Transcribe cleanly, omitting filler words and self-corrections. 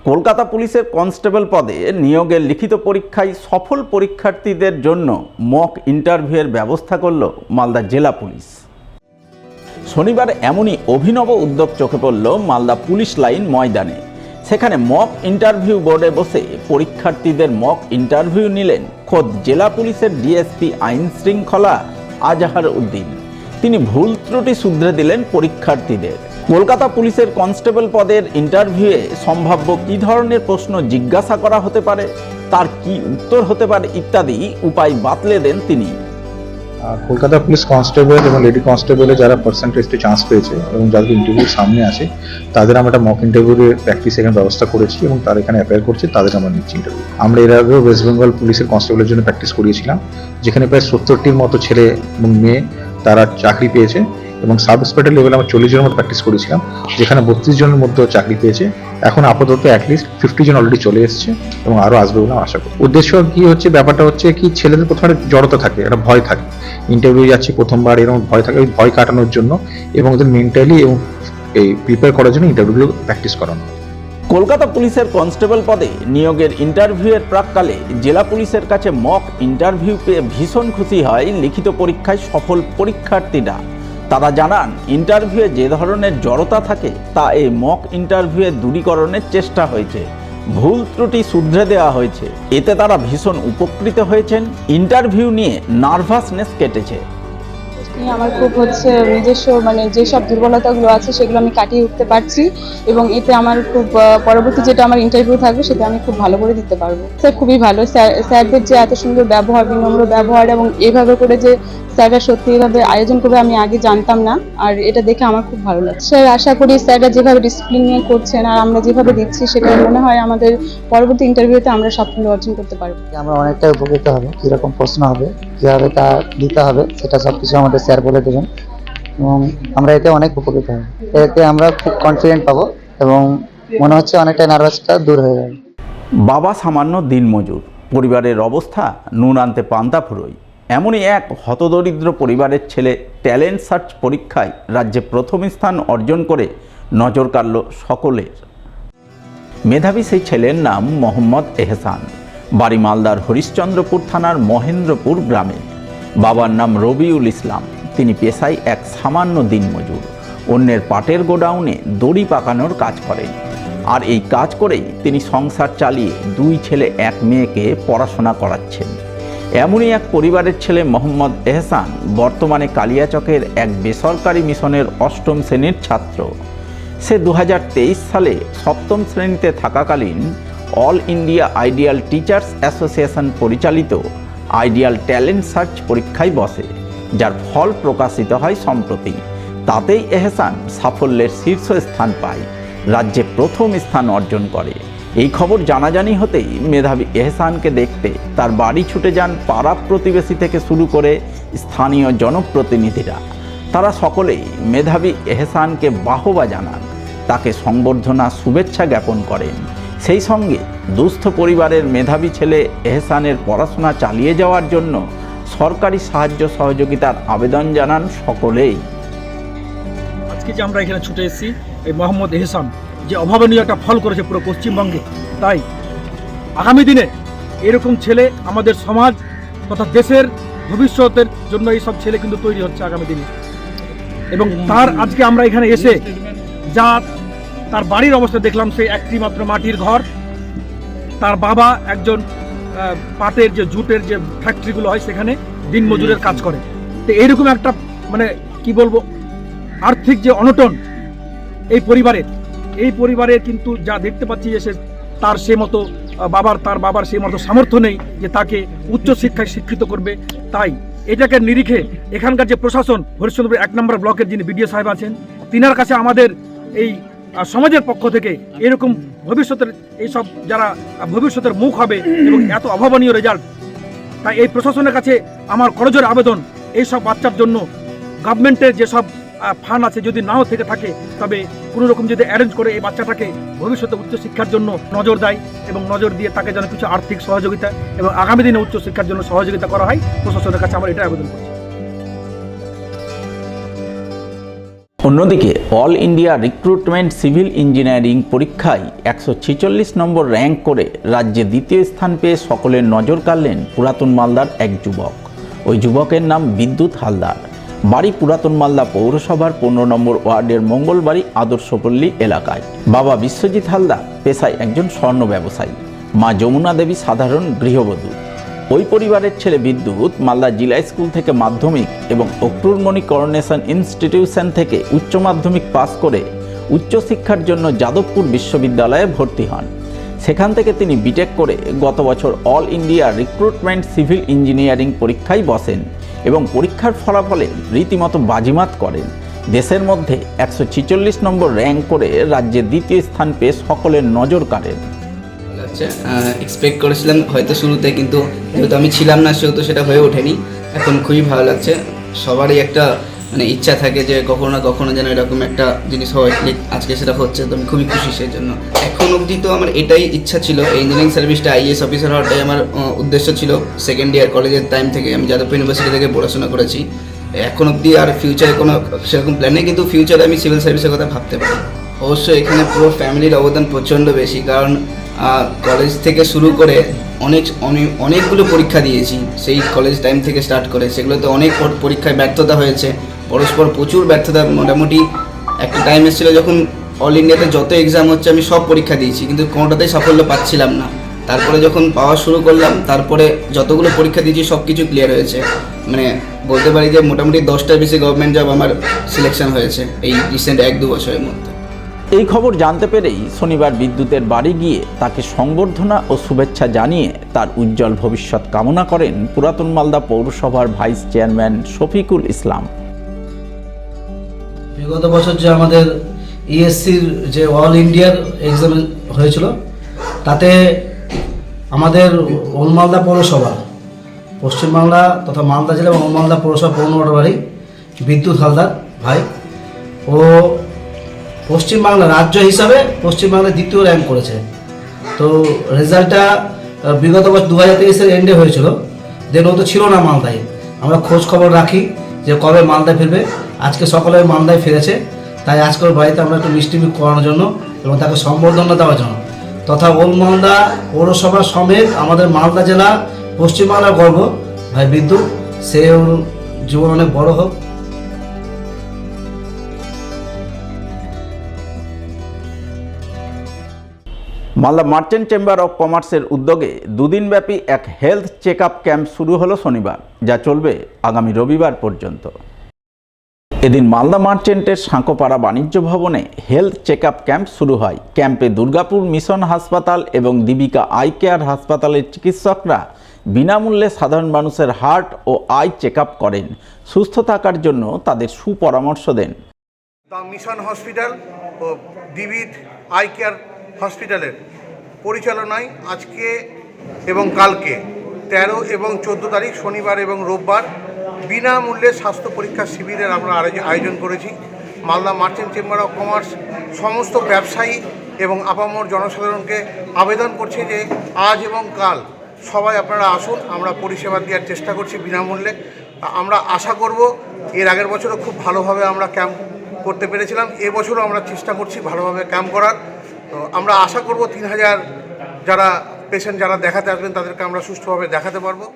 কলকাতা পুলিশের কনস্টেবল পদে নিয়োগের লিখিত পরীক্ষায় সফল পরীক্ষার্থীদের জন্য মক ইন্টারভিউয়ের ব্যবস্থা করল মালদা জেলা পুলিশ। শনিবার এমনই অভিনব উদ্যোগ চোখে পড়ল মালদা পুলিশ লাইন ময়দানে। সেখানে মক ইন্টারভিউ বোর্ডে বসে পরীক্ষার্থীদের মক ইন্টারভিউ নিলেন খোদ জেলা পুলিশের ডিএসপি আইন শৃঙ্খলা আজহার উদ্দিন। তিনি ভুল ত্রুটি শুধরে দিলেন পরীক্ষার্থীদের। কলকাতা পুলিশের কনস্টেবল পদের ইন্টারভিউয়ে সম্ভাব্য কী ধরনের প্রশ্ন জিজ্ঞাসা করা হতে পারে, তার কি উত্তর হতে পারে ইত্যাদি উপায় বাতলে দেন তিনি। কলকাতা পুলিশ কনস্টেবল এবং লেডি কনস্টেবলে যারা পার্সেন্টেজে চান্স পেয়েছে এবং যাদের ইন্টারভিউর সামনে আছে তাদের আমরা একটা মক ইন্টারভিউর প্র্যাকটিস এখানে ব্যবস্থা করেছি এবং তারা এখানে অ্যাপিয়ার করছে, তাদের আমরা নিচ্ছি ইন্টারভিউ। আমরা এর আগেও ওয়েস্ট বেঙ্গল পুলিশের কনস্টেবলের জন্য প্র্যাকটিস করিয়েছিলাম, যেখানে প্রায় 70টির মতো ছেলে এবং মেয়ে তারা চাকরি পেয়েছে, এবং সাব ইন্সপেক্টর লেভেলে আমরা 40 জনের মতো প্র্যাকটিস করেছিলাম, যেখানে 32 জনের মধ্যে চাকরি পেয়েছে। এখন আপাতত অ্যাটলিস্ট 50 জন অলরেডি চলে এসেছে এবং আরও আসবে বলে আশা করি। উদ্দেশ্য কি হচ্ছে, ব্যাপারটা হচ্ছে কি, ছেলেদের প্রথমে জড়তা থাকে, একটা ভয় থাকে, ইন্টারভিউ যাচ্ছে প্রথমবার এরকম ভয় থাকে, ওই ভয় কাটানোর জন্য এবং ওদের মেন্টালি এবং এই প্রিপেয়ার করার জন্য ইন্টারভিউগুলো প্র্যাকটিস করানো। কলকাতা পুলিশের কনস্টেবল পদে নিয়োগের ইন্টারভিউয়ের প্রাক্কালে জেলা পুলিশের কাছে মক ইন্টারভিউ পেয়ে ভীষণ খুশি হয় লিখিত পরীক্ষায় সফল পরীক্ষার্থীরা। তারা জানান, ইন্টারভিউয়ে যে ধরনের জড়তা থাকে তা এই মক ইন্টারভিউয়ে দূরীকরণের চেষ্টা হয়েছে, ভুল ত্রুটি শুধরে দেওয়া হয়েছে। এতে তারা ভীষণ উপকৃত হয়েছেন, ইন্টারভিউ নিয়ে নার্ভাসনেস কেটেছে। আমার খুব নিজস্ব যেসব দুর্বলতাগুলো আছে সেগুলো আমি কাটিয়ে উঠতে পারছি এবং এতে আমার খুব পরবর্তী যেটা আমার ইন্টারভিউ থাকবে সেটা আমি খুব ভালো করে দিতে পারবো। স্যার খুবই ভালো, স্যারদের যে এত সুন্দর ব্যবহার, বিনম্র ব্যবহার এবং এভাবে করে যে স্যাররা সত্যি এভাবে আয়োজন করবে আমি আগে জানতাম না, আর এটা দেখে আমার খুব ভালো লাগছে। স্যার আশা করি স্যাররা যেভাবে ডিসিপ্লিন নিয়ে করছেন আর আমরা যেভাবে দিচ্ছি সেটা মনে হয় আমাদের পরবর্তী ইন্টারভিউতে আমরা সাফল্য অর্জন করতে পারবো। আমরা অনেকটাই উপকৃত হবে, কিরকম প্রশ্ন হবে, কিভাবে তা দিতে হবে সেটা সবকিছু আমাদের স্যার বলে দেবেন এবং আমরা এতে অনেক উপকৃত হব। এতে আমরা খুব কনফিডেন্ট পাবো এবং মনে হচ্ছে অনেকটা নার্ভাসটা দূর হয়ে যাবে। বাবা সামান্য দিনমজুর, পরিবারের অবস্থা নুন আনতে পান্তা ফুরোয়। এমনই এক হতদরিদ্র পরিবারের ছেলে ট্যালেন্ট সার্চ পরীক্ষায় রাজ্যে প্রথম স্থান অর্জন করে নজর কাড়ল সকলের। মেধাবী সেই ছেলের নাম মোহাম্মদ এহসান, বাড়ি মালদার হরিশ্চন্দ্রপুর থানার মহেন্দ্রপুর গ্রামে। বাবার নাম রবিউল ইসলাম, তিনি পেশায় এক সামান্য দিনমজুর, অন্যের পাটের গোডাউনে দড়ি পাকানোর কাজ করেন। আর এই কাজ করেই তিনি সংসার চালিয়ে 2 ছেলে 1 মেয়েকে পড়াশোনা করাচ্ছেন। এমনই এক পরিবারের ছেলে মোহাম্মদ এহসান বর্তমানে কালিয়াচকের এক বেসরকারি মিশনের 8ম শ্রেণীর ছাত্র। সে 2023 সালে 7ম শ্রেণীতে থাকাকালীন all India ideal teachers association পরিচালিত আইডিয়াল ট্যালেন্ট সার্চ পরীক্ষায় বসে, যার ফল প্রকাশিত হয় সম্প্রতি। তাতেই এহসান সাফল্যের শীর্ষস্থান পায়, রাজ্যে প্রথম স্থান অর্জন করে। এই খবর জানাজানি হতেই মেধাবী এহসানকে দেখতে তার বাড়ি ছুটে যান পাড়া প্রতিবেশী থেকে শুরু করে স্থানীয় জনপ্রতিনিধিরা। তারা সকলেই মেধাবী এহসানকে বাহবা জানান, তাকে সংবর্ধনা শুভেচ্ছা জ্ঞাপন করেন। সেই সঙ্গে দুস্থ পরিবারের মেধাবী ছেলে এহসানের পড়াশোনা চালিয়ে যাওয়ার জন্য সরকারি সাহায্য সহযোগিতার আবেদন জানান সকলেই। আজকে যে আমরা এখানে ছুটে এসেছি, এই মোহাম্মদ এহসান যে অভাবনীয় একটা ফল করেছে পুরো পশ্চিমবঙ্গে, তাই আগামী দিনে এরকম ছেলে আমাদের সমাজ তথা দেশের ভবিষ্যতের জন্য এইসব ছেলে কিন্তু তৈরি হচ্ছে আগামী দিনে। এবং তার আজকে আমরা এখানে এসে যা তার বাড়ির অবস্থা দেখলাম, সেই একটি মাত্র মাটির ঘর, তার বাবা একজন পাটের যে জুটের যে ফ্যাক্টরিগুলো হয় সেখানে দিনমজুরের কাজ করে। তো এইরকম একটা কি বলবো, আর্থিক যে অনটন এই পরিবারের কিন্তু যা দেখতে পাচ্ছি যে তার বাবার সেই মতো সামর্থ্য নেই যে তাকে উচ্চশিক্ষায় শিক্ষিত করবে। তাই এটাকে নিরিখে এখানকার যে প্রশাসন, হরিশ্চন্দ্রপুর 1 নম্বর ব্লকের যিনি বিডিও সাহেব আছেন, তিনার কাছে আমাদের এই সমাজের পক্ষ থেকে এরকম ভবিষ্যতের এইসব যারা ভবিষ্যতের মুখ হবে এবং এত অভাবনীয় রেজাল্ট, তাই এই প্রশাসনের কাছে আমার করজোড়ে আবেদন, এইসব বাচ্চার জন্য গভর্নমেন্টের যেসব ফান্ড আছে যদি নাও থেকে থাকে, তবে কোনো রকম যদি অ্যারেঞ্জ করে এই বাচ্চাটাকে ভবিষ্যতে উচ্চশিক্ষার জন্য নজর দেয় এবং নজর দিয়ে তাকে যেন কিছু আর্থিক সহযোগিতা এবং আগামী দিনে উচ্চশিক্ষার জন্য সহযোগিতা করা হয়, প্রশাসনের কাছে আমরা এটা আবেদন করছি। অন্যদিকে all India recruitment civil engineering পরীক্ষায় 146 নম্বর র্যাঙ্ক করে রাজ্যে দ্বিতীয় স্থান পেয়ে সকলের নজর কাড়লেন পুরাতন মালদার এক যুবক। ওই যুবকের নাম বিদ্যুৎ হালদার। বাড়ি পুরাতন মালদা পৌরসভার 15 নম্বর ওয়ার্ডের মঙ্গলবাড়ি আদর্শপল্লী এলাকায়। বাবা বিশ্বজিৎ হালদার পেশায় একজন স্বর্ণ ব্যবসায়ী, মা যমুনা দেবী সাধারণ গৃহবধূ। ওই পরিবারের ছেলে বিদ্যুৎ মালদা জিলা স্কুল থেকে মাধ্যমিক এবং অক্রুরমণি করোনেশন ইনস্টিটিউশন থেকে উচ্চ মাধ্যমিক পাস করে উচ্চশিক্ষার জন্য যাদবপুর বিশ্ববিদ্যালয়ে ভর্তি হন। সেখান থেকে তিনি বিটেক করে গত বছর all India recruitment civil engineering পরীক্ষায় বসেন এবং পরীক্ষার ফলাফলে রীতিমতো বাজিমাত করেন। দেশের মধ্যে 146 নম্বর র্যাঙ্ক করে রাজ্যে দ্বিতীয় স্থান পেয়ে সকলের নজর কাড়েন। এক্সপেক্ট করেছিলাম হয়তো শুরুতে, কিন্তু যেহেতু আমি ছিলাম না সেহেতু সেটা হয়ে ওঠেনি। এখন খুবই ভালো লাগছে। সবারই একটা ইচ্ছা থাকে যে কখনো না কখনো যেন এরকম একটা জিনিস হয়, আজকে সেটা হচ্ছে, তো আমি খুবই খুশি সেই জন্য। এখন অবধি তো আমার এটাই ইচ্ছা ছিল, ইঞ্জিনিয়ারিং সার্ভিসটা আইএএস অফিসার হওয়াটাই আমার উদ্দেশ্য ছিল। সেকেন্ড ইয়ার কলেজের টাইম থেকে আমি যাদবপুর ইউনিভার্সিটি থেকে পড়াশোনা করেছি। এখন অবধি আর ফিউচারে কোনো সেরকম প্ল্যান নেই, কিন্তু ফিউচারে আমি সিভিল সার্ভিসের কথা ভাবতে পারি। অবশ্যই এখানে পুরো ফ্যামিলির অবদান প্রচণ্ড বেশি, কারণ কলেজ থেকে শুরু করে অনেকগুলো পরীক্ষা দিয়েছি। সেই কলেজ টাইম থেকে স্টার্ট করে সেগুলোতে অনেক পরীক্ষায় ব্যর্থতা হয়েছে, পরস্পর প্রচুর ব্যর্থতা। মোটামুটি একটা টাইম এসেছিল যখন অল ইন্ডিয়াতে যত এক্সাম হচ্ছে আমি সব পরীক্ষা দিয়েছি, কিন্তু কোনোটাতেই সাফল্য পাচ্ছিলাম না। তারপরে যখন পাওয়া শুরু করলাম, তারপরে যতগুলো পরীক্ষা দিয়েছি সব কিছু ক্লিয়ার হয়েছে। বলতে পারি যে মোটামুটি 10টার বেশি গভর্নমেন্ট জব আমার সিলেকশন হয়েছে এই রিসেন্ট 1-2 বছরের মধ্যে। এই খবর জানতে পেরেই শনিবার বিদ্যুতের বাড়ি গিয়ে তাকে সংবর্ধনা ও শুভেচ্ছা জানিয়ে তার উজ্জ্বল ভবিষ্যৎ কামনা করেন পুরাতন মালদা পৌরসভার ভাইস চেয়ারম্যান শফিকুল ইসলাম। বিগত বছর যে আমাদের ইএসসির যে অল ইন্ডিয়ার এক্সাম হয়েছিল, তাতে আমাদের ওল্ড মালদা পৌরসভা, পশ্চিমবাংলা তথা মালদা জেলা এবং ওল্ড মালদা পৌরসভা 15 নম্বর বাড়ি বিদ্যুৎ হালদার ভাই, ও পশ্চিমবাংলা রাজ্য হিসাবে পশ্চিমবাংলায় দ্বিতীয় র্যাঙ্ক করেছে। তো রেজাল্টটা বিগত বছর 2023-এর এন্ডে হয়েছিল। দেন ও তো ছিল না মালদায়। আমরা খোঁজ খবর রাখি যে কবে মালদায় ফিরবে। আজকে সকালে মালদায় ফিরেছে, তাই আজকের বাড়িতে আমরা একটু মিষ্টিমুখ করানোর জন্য এবং তাকে সম্বর্ধনা দেওয়ার জন্য তথা ওল্ড মালদা পৌরসভা সমেত আমাদের মালদা জেলা পশ্চিমবাংলার গর্ব ভাই বিদ্যুৎ, সে ওর জীবন অনেক বড় হোক। মালদা মার্চেন্ট চেম্বার অফ কমার্সের উদ্যোগে দুদিনব্যাপী এক হেলথ চেক আপ ক্যাম্প শুরু হলো শনিবার, যা চলবে আগামী রবিবার পর্যন্ত। এদিন মালদা মার্চেন্টের সাঁকোপাড়া বাণিজ্য ভবনে হেলথ চেক আপ ক্যাম্প শুরু হয়। ক্যাম্পে দুর্গাপুর মিশন হাসপাতাল এবং দীপিকা আই কেয়ার হাসপাতালের চিকিৎসকরা বিনামূল্যে সাধারণ মানুষের হার্ট ও আই চেক আপ করেন, সুস্থ থাকার জন্য তাদের সুপরামর্শ দেন। দ্য মিশন হসপিটাল ও ডিভিড আই কেয়ার হসপিটালের পরিচালনায় আজকে এবং কালকে 13 এবং 14 তারিখ শনিবার এবং রোববার বিনামূল্যে স্বাস্থ্য পরীক্ষা শিবিরের আমরা আয়োজন করেছি। Malda merchant chamber of commerce সমস্ত ব্যবসায়ী এবং আপামর জনসাধারণকে আবেদন করছে যে আজ এবং কাল সবাই আপনারা আসুন, আমরা পরিষেবা দেওয়ার চেষ্টা করছি বিনামূল্যে। আমরা আশা করব, এর আগের বছরও খুব ভালোভাবে আমরা ক্যাম্প করতে পেরেছিলাম, এবছরও আমরা চেষ্টা করছি ভালোভাবে ক্যাম্প করার। তো আমরা আশা করব 3000 যারা পেশেন্ট যারা দেখাতে আসবেন তাদেরকে আমরা সুষ্ঠুভাবে দেখাতে পারবো।